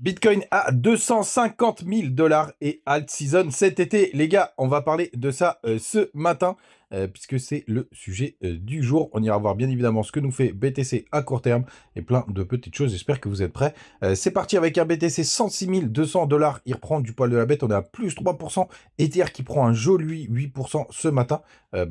Bitcoin à 250 000 $ et alt season cet été. Les gars, on va parler de ça ce matin, puisque c'est le sujet du jour. On ira voir bien évidemment ce que nous fait BTC à court terme et plein de petites choses. J'espère que vous êtes prêts. C'est parti avec un BTC 106 200 $. Il reprend du poil de la bête. On est à plus 3%. Ether qui prend un joli 8% ce matin.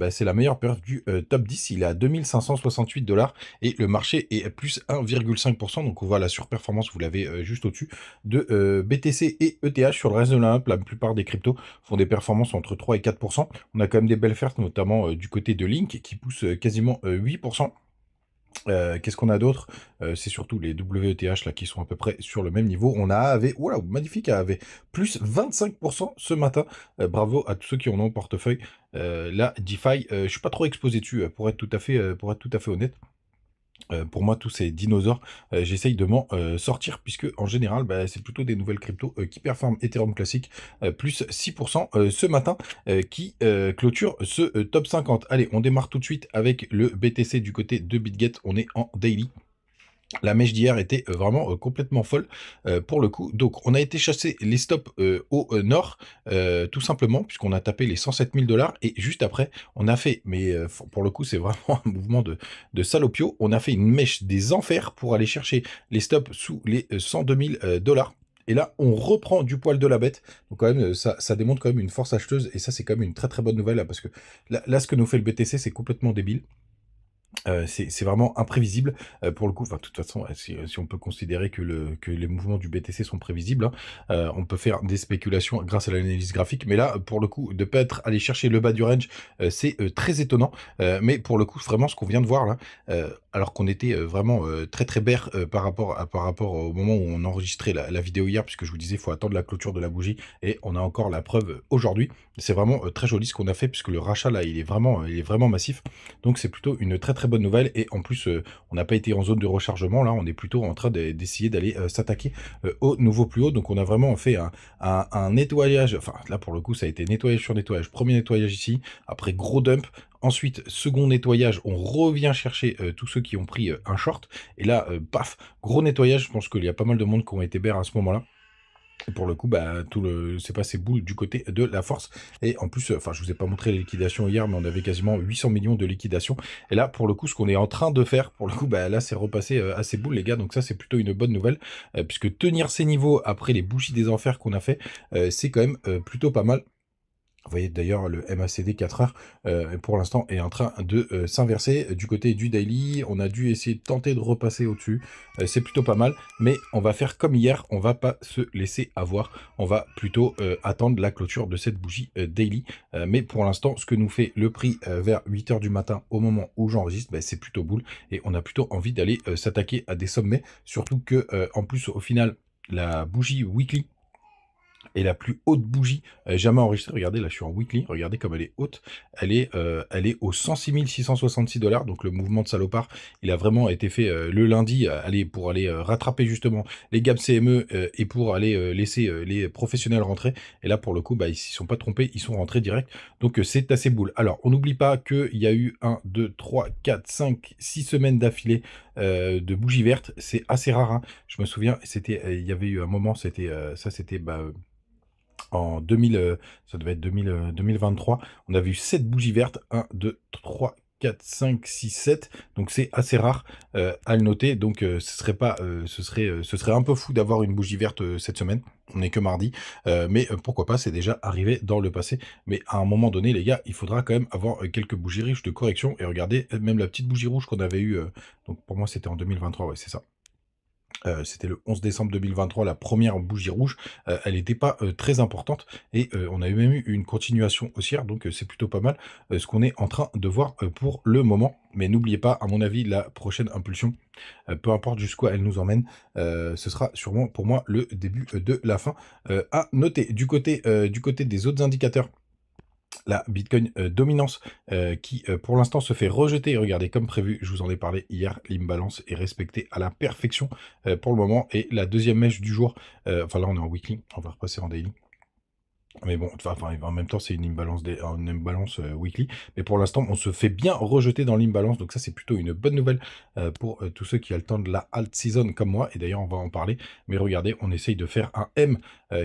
C'est la meilleure période du top 10. Il est à 2568 $ et le marché est à plus 1,5%. Donc on voit la surperformance, vous l'avez juste au-dessus de BTC et ETH. Sur le reste de la map, la plupart des cryptos font des performances entre 3 et 4%. On a quand même des belles pertes, notamment du côté de Link, qui pousse quasiment 8%. Qu'est-ce qu'on a d'autre? C'est surtout les WETH là qui sont à peu près sur le même niveau. On a AAV, voilà, magnifique AAV, plus 25% ce matin. Bravo à tous ceux qui en ont au portefeuille. La DeFi, je suis pas trop exposé dessus pour être tout à fait honnête. Pour moi, tous ces dinosaures, j'essaye de m'en sortir, puisque en général, c'est plutôt des nouvelles cryptos qui performent. Ethereum classique, plus 6% ce matin, qui clôture ce top 50. Allez, on démarre tout de suite avec le BTC du côté de BitGet. On est en daily. La mèche d'hier était vraiment complètement folle pour le coup. Donc, on a été chasser les stops au nord, tout simplement, puisqu'on a tapé les 107 000 $. Et juste après, on a fait, mais pour le coup, c'est vraiment un mouvement de salopio. On a fait une mèche des enfers pour aller chercher les stops sous les 102 000 $. Et là, on reprend du poil de la bête. Donc quand même, ça démontre quand même une force acheteuse. Et ça, c'est quand même une très très bonne nouvelle, là, parce que là, ce que nous fait le BTC, c'est complètement débile. C'est vraiment imprévisible pour le coup. Enfin, de toute façon, si on peut considérer que les mouvements du BTC sont prévisibles, hein, on peut faire des spéculations grâce à l'analyse graphique. Mais là, pour le coup, de pas être allé chercher le bas du range, c'est très étonnant. Mais pour le coup, vraiment, ce qu'on vient de voir là, alors qu'on était vraiment très très bear par rapport au moment où on enregistrait la vidéo hier, puisque je vous disais, il faut attendre la clôture de la bougie, et on a encore la preuve aujourd'hui. C'est vraiment très joli ce qu'on a fait, puisque le rachat là, il est vraiment massif. Donc c'est plutôt une très très bonne nouvelle. Et en plus, on n'a pas été en zone de rechargement. Là, on est plutôt en train d'essayer d'aller s'attaquer au nouveau plus haut. Donc on a vraiment fait un nettoyage. Enfin, là pour le coup, ça a été nettoyage sur nettoyage. Premier nettoyage ici, après gros dump. Ensuite, second nettoyage, on revient chercher tous ceux qui ont pris un short. Et là, paf, gros nettoyage. Je pense qu'il y a pas mal de monde qui ont été bear à ce moment-là. Et pour le coup, c'est passé boule du côté de la force. Et en plus, enfin, je vous ai pas montré les liquidations hier, mais on avait quasiment 800 millions de liquidations. Et là, pour le coup, ce qu'on est en train de faire, pour le coup, là, c'est repassé assez boule, les gars. Donc ça, c'est plutôt une bonne nouvelle, puisque tenir ces niveaux après les bougies des enfers qu'on a fait, c'est quand même plutôt pas mal. Vous voyez d'ailleurs le MACD 4 heures pour l'instant est en train de s'inverser. Du côté du daily, on a dû essayer de tenter de repasser au-dessus. C'est plutôt pas mal, mais on va faire comme hier, on va pas se laisser avoir. On va plutôt attendre la clôture de cette bougie daily. Mais pour l'instant, ce que nous fait le prix vers 8 heures du matin au moment où j'enregistre, c'est plutôt boule. Et on a plutôt envie d'aller s'attaquer à des sommets. Surtout que en plus, au final, la bougie weekly et la plus haute bougie jamais enregistrée. Regardez, là je suis en weekly, regardez comme elle est haute. Elle est aux 106 666 $. Donc le mouvement de salopard, il a vraiment été fait le lundi pour aller rattraper justement les gaps CME et pour aller laisser les professionnels rentrer. Et là pour le coup, ils s'y sont pas trompés, ils sont rentrés direct. Donc c'est assez boule. Alors on n'oublie pas qu'il y a eu 1, 2, 3, 4, 5, 6 semaines d'affilée de bougies vertes. C'est assez rare, hein. Je me souviens, il y avait eu un moment, c'était en 2000, ça devait être 2023, on avait eu 7 bougies vertes, 1, 2, 3, 4, 5, 6, 7, donc c'est assez rare à le noter, donc ce serait un peu fou d'avoir une bougie verte cette semaine, on n'est que mardi, mais pourquoi pas, c'est déjà arrivé dans le passé, mais à un moment donné, les gars, il faudra quand même avoir quelques bougies riches de correction, et regardez, même la petite bougie rouge qu'on avait eue, donc pour moi c'était en 2023, ouais c'est ça. C'était le 11 décembre 2023, la première bougie rouge. Elle n'était pas très importante et on a même eu une continuation haussière, donc c'est plutôt pas mal ce qu'on est en train de voir pour le moment. Mais n'oubliez pas, à mon avis, la prochaine impulsion, peu importe jusqu'où elle nous emmène, ce sera sûrement pour moi le début de la fin. À noter du côté des autres indicateurs, la Bitcoin dominance qui pour l'instant se fait rejeter. Regardez, comme prévu, je vous en ai parlé hier, l'imbalance est respectée à la perfection pour le moment. Et la deuxième mèche du jour, enfin là on est en weekly, on va repasser en daily. Mais bon, enfin, en même temps, c'est une imbalance weekly. Mais pour l'instant, on se fait bien rejeter dans l'imbalance. Donc ça, c'est plutôt une bonne nouvelle pour tous ceux qui attendent la alt season comme moi. Et d'ailleurs, on va en parler. Mais regardez, on essaye de faire un M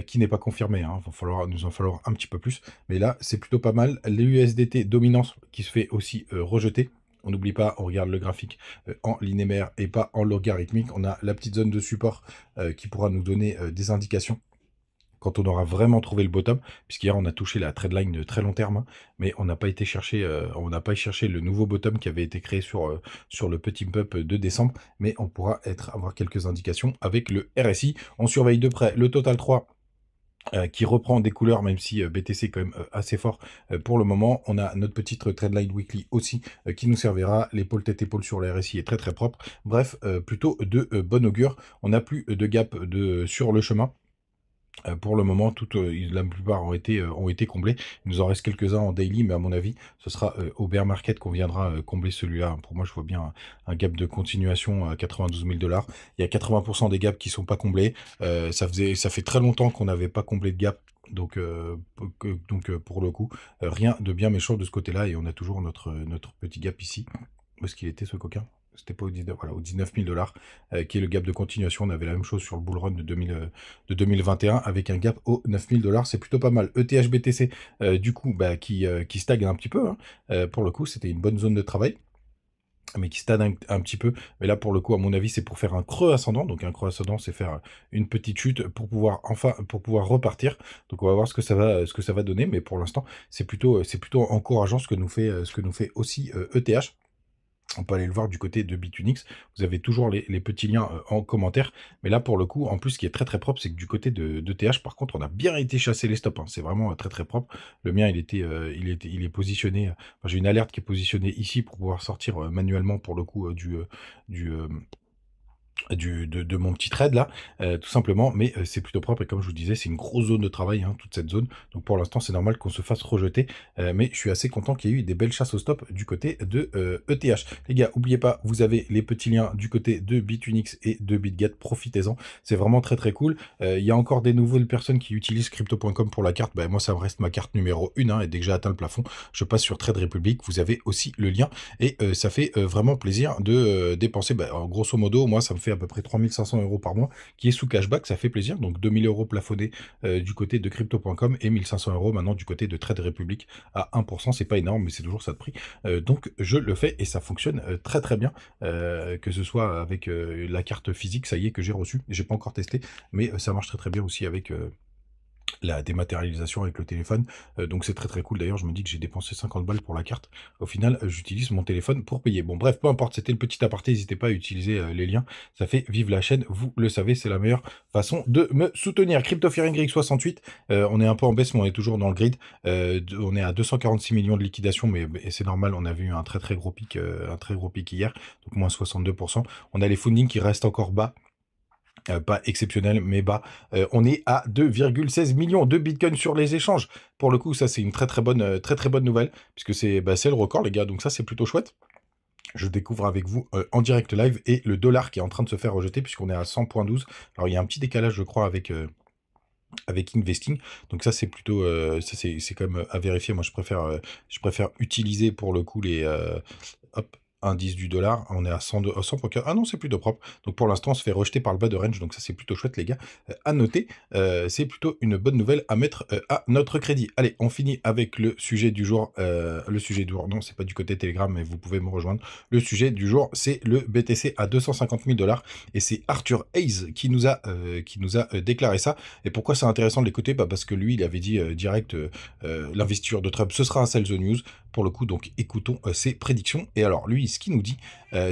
qui n'est pas confirmé. Hein. Nous en falloir un petit peu plus. Mais là, c'est plutôt pas mal. L'USDT dominance qui se fait aussi rejeter. On n'oublie pas, on regarde le graphique en linéaire et pas en logarithmique. On a la petite zone de support qui pourra nous donner des indications quand on aura vraiment trouvé le bottom, puisqu'hier on a touché la trendline de très long terme, hein, mais on n'a pas été chercher, le nouveau bottom qui avait été créé sur le petit pump de décembre, mais on pourra avoir quelques indications avec le RSI. On surveille de près le Total 3 qui reprend des couleurs, même si BTC est quand même assez fort pour le moment. On a notre petite trendline weekly aussi qui nous servira. L'épaule tête-épaule sur le RSI est très très propre. Bref, plutôt de bon augure. On n'a plus de gap sur le chemin. Pour le moment, la plupart ont été comblés. Il nous en reste quelques-uns en daily, mais à mon avis, ce sera au bear market qu'on viendra combler celui-là. Pour moi, je vois bien un gap de continuation à 92 000 $. Il y a 80% des gaps qui sont pas comblés. Ça fait très longtemps qu'on n'avait pas comblé de gap. Donc pour le coup, rien de bien méchant de ce côté-là. Et on a toujours notre petit gap ici. Où est-ce qu'il était ce coquin? C'était pas au 19, voilà, au 19 000 $, qui est le gap de continuation. On avait la même chose sur le bull run de 2021 avec un gap au 9 000 $. C'est plutôt pas mal. ETH BTC, du coup, qui stagne un petit peu. Hein. Pour le coup, c'était une bonne zone de travail, mais qui stagne un petit peu. Mais là, pour le coup, à mon avis, c'est pour faire un creux ascendant. Donc, un creux ascendant, c'est faire une petite chute pour pouvoir repartir. Donc, on va voir ce que ça va donner. Mais pour l'instant, c'est plutôt encourageant ce que nous fait aussi ETH. On peut aller le voir du côté de Bitunix. Vous avez toujours les petits liens en commentaire. Mais là, pour le coup, en plus, ce qui est très très propre, c'est que du côté de TH, par contre, on a bien été chasser les stops. Hein. C'est vraiment très très propre. Le mien, il est positionné. J'ai une alerte qui est positionnée ici pour pouvoir sortir manuellement, pour le coup, de mon petit trade là, tout simplement, mais c'est plutôt propre et comme je vous disais, c'est une grosse zone de travail, hein, toute cette zone, donc pour l'instant c'est normal qu'on se fasse rejeter, mais je suis assez content qu'il y ait eu des belles chasses au stop du côté de ETH. Les gars, n'oubliez pas, vous avez les petits liens du côté de Bitunix et de BitGet, profitez-en, c'est vraiment très très cool. Il y a encore des nouvelles personnes qui utilisent crypto.com pour la carte, moi ça me reste ma carte numéro 1, hein, et dès que j'ai atteint le plafond, je passe sur Trade Republic, vous avez aussi le lien, et ça fait vraiment plaisir de dépenser, grosso modo, moi ça me fait à peu près 3 500 € par mois, qui est sous cashback, ça fait plaisir. Donc 2 000 € plafonnés du côté de crypto.com et 1 500 € maintenant du côté de Trade Republic à 1%. C'est pas énorme, mais c'est toujours ça de prix. Donc je le fais et ça fonctionne très très bien, que ce soit avec la carte physique, ça y est, que j'ai reçue. J'ai pas encore testé, mais ça marche très très bien aussi avec la dématérialisation avec le téléphone, donc c'est très très cool. D'ailleurs, je me dis que j'ai dépensé 50 balles pour la carte. Au final, j'utilise mon téléphone pour payer. Bon, bref, peu importe, c'était le petit aparté. N'hésitez pas à utiliser les liens. Ça fait vivre la chaîne. Vous le savez, c'est la meilleure façon de me soutenir. Crypto Fear Y68, on est un peu en baisse, mais on est toujours dans le grid. On est à 246 millions de liquidation, mais c'est normal. On a vu un très très gros pic, hier, donc moins 62%. On a les fundings qui restent encore bas. Pas exceptionnel, mais bas. On est à 2,16 millions de bitcoins sur les échanges. Pour le coup, ça, c'est une très très bonne nouvelle, puisque c'est le record, les gars. Donc ça, c'est plutôt chouette. Je découvre avec vous en direct live, et le dollar qui est en train de se faire rejeter, puisqu'on est à 100,12. Alors, il y a un petit décalage, je crois, avec Investing. Donc ça, c'est plutôt... ça, c'est quand même à vérifier. Moi, je préfère utiliser, pour le coup, les... hop, indice du dollar, on est à 100,4. Ah non, c'est plutôt propre. Donc pour l'instant, on se fait rejeter par le bas de range, donc ça c'est plutôt chouette, les gars. À noter, c'est plutôt une bonne nouvelle à mettre à notre crédit. Allez, on finit avec le sujet du jour. Le sujet du jour, non, c'est pas du côté Telegram, mais vous pouvez me rejoindre. Le sujet du jour, c'est le BTC à 250 000 $, et c'est Arthur Hayes qui nous a déclaré ça. Et pourquoi c'est intéressant de l'écouter? Parce que lui, il avait dit direct, l'investiture de Trump, ce sera un sell the news. Pour le coup, donc écoutons ses prédictions. Et alors, lui, ce qu'il nous dit,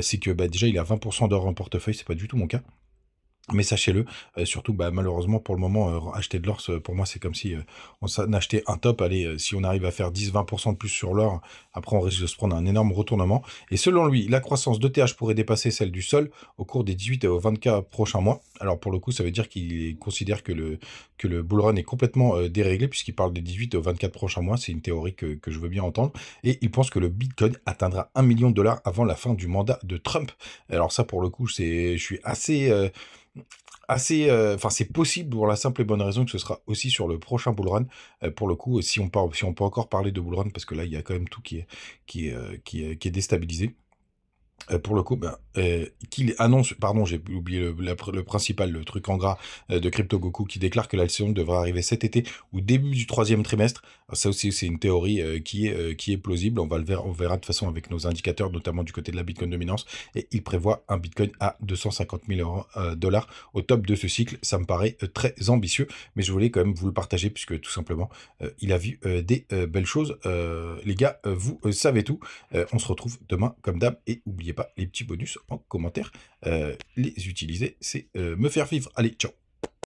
c'est que déjà, il a 20% d'or en portefeuille, c'est pas du tout mon cas. Mais sachez-le, surtout malheureusement pour le moment, acheter de l'or, pour moi c'est comme si on achetait un top. Allez, si on arrive à faire 10-20% de plus sur l'or, après on risque de se prendre un énorme retournement. Et selon lui, la croissance d'ETH pourrait dépasser celle du sol au cours des 18 et 24 prochains mois. Alors pour le coup, ça veut dire qu'il considère que le bull run est complètement déréglé, puisqu'il parle des 18 et 24 prochains mois. C'est une théorie que je veux bien entendre. Et il pense que le Bitcoin atteindra 1 million $ avant la fin du mandat de Trump. Alors ça, pour le coup, je suis assez, enfin c'est possible pour la simple et bonne raison que ce sera aussi sur le prochain bull run. Pour le coup, si on peut encore parler de bull run, parce que là il y a quand même tout qui est déstabilisé. Pour le coup, ben, qu'il annonce, pardon, j'ai oublié le principal, le truc en gras de Crypto Goku qui déclare que la saison devrait arriver cet été ou début du troisième trimestre. Alors ça aussi, c'est une théorie qui est plausible. On verra de toute façon avec nos indicateurs, notamment du côté de la Bitcoin dominance. Et il prévoit un Bitcoin à 250 000 dollars au top de ce cycle. Ça me paraît très ambitieux, mais je voulais quand même vous le partager puisque tout simplement, il a vu des belles choses. Les gars, vous savez tout. On se retrouve demain comme d'hab et n'oubliez pas les petits bonus en commentaire. Les utiliser, c'est me faire vivre. Allez, ciao.